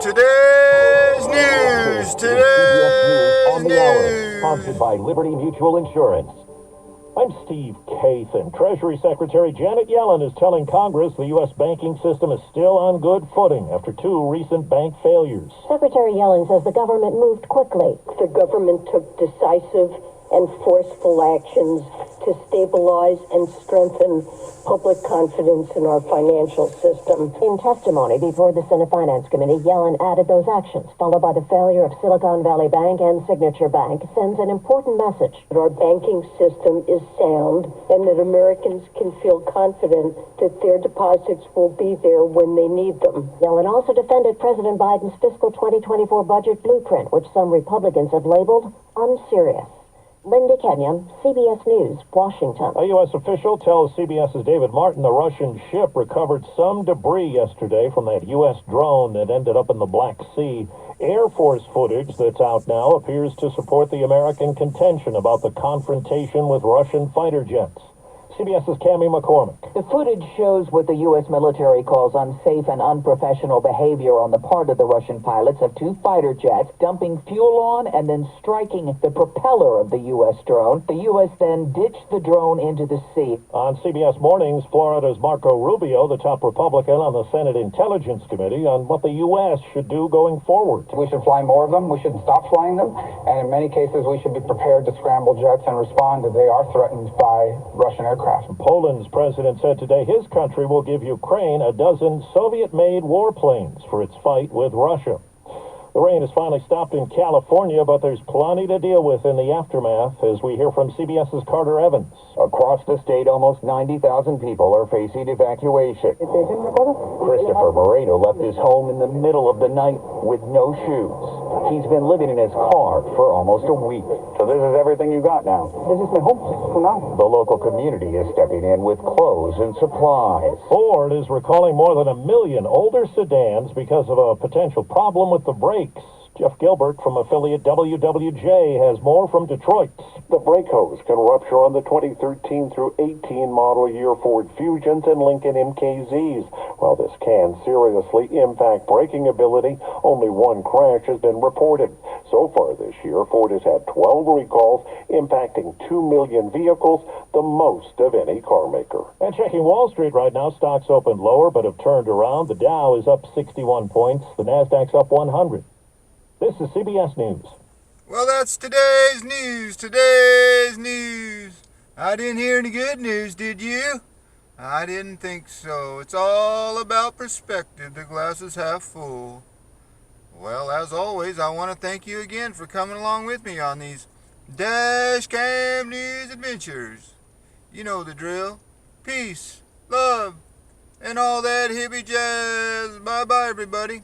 Today's news. Today's news. Sponsored by Liberty Mutual Insurance. I'm Steve Kathan. Treasury Secretary Janet Yellen is telling Congress the U.S. banking system is still on good footing after two recent bank failures. Secretary Yellen says the government moved quickly. The government took decisive and forceful actions to stabilize and strengthen public confidence in our financial system. In testimony before the Senate Finance Committee, Yellen added those actions, followed by the failure of Silicon Valley Bank and Signature Bank, sends an important message. That our banking system is sound and that Americans can feel confident that their deposits will be there when they need them. Yellen also defended President Biden's fiscal 2024 budget blueprint, which some Republicans have labeled unserious. Linda Kenyon, CBS News, Washington. A U.S. official tells CBS's David Martin the Russian ship recovered some debris yesterday from that U.S. drone that ended up in the Black Sea. Air Force footage that's out now appears to support the American contention about the confrontation with Russian fighter jets. CBS's Cammie McCormick. The footage shows what the U.S. military calls unsafe and unprofessional behavior on the part of the Russian pilots of two fighter jets, dumping fuel on and then striking the propeller of the U.S. drone. The U.S. then ditched the drone into the sea. On CBS Mornings, Florida's Marco Rubio, the top Republican on the Senate Intelligence Committee, on what the U.S. should do going forward. We should fly more of them. We should stop flying them. And in many cases, we should be prepared to scramble jets and respond if they are threatened by Russian aircraft. Poland's president said today his country will give Ukraine a dozen Soviet-made warplanes for its fight with Russia. The rain has finally stopped in California, but there's plenty to deal with in the aftermath, as we hear from CBS's Carter Evans. Across the state, almost 90,000 people are facing evacuation. Christopher Moreno left his home in the middle of the night with no shoes. He's been living in his car for almost a week. So this is everything you got now? This is my home for now. The local community is stepping in with clothes and supplies. Ford is recalling more than 1 million older sedans because of a potential problem with the brakes. Jeff Gilbert from affiliate WWJ has more from Detroit. The brake hose can rupture on the 2013 through 18 model year Ford Fusions and Lincoln MKZs. While this can seriously impact braking ability, only one crash has been reported. So far this year, Ford has had 12 recalls, impacting 2 million vehicles, the most of any car maker. And checking Wall Street right now, stocks opened lower but have turned around. The Dow is up 61 points. The Nasdaq's up 100. This is CBS News. Well, that's today's news. Today's news. I didn't hear any good news, did you? I didn't think so. It's all about perspective. The glass is half full. Well, as always, I want to thank you again for coming along with me on these Dash Cam News adventures. You know the drill. Peace, love, and all that hippie jazz. Bye-bye, everybody.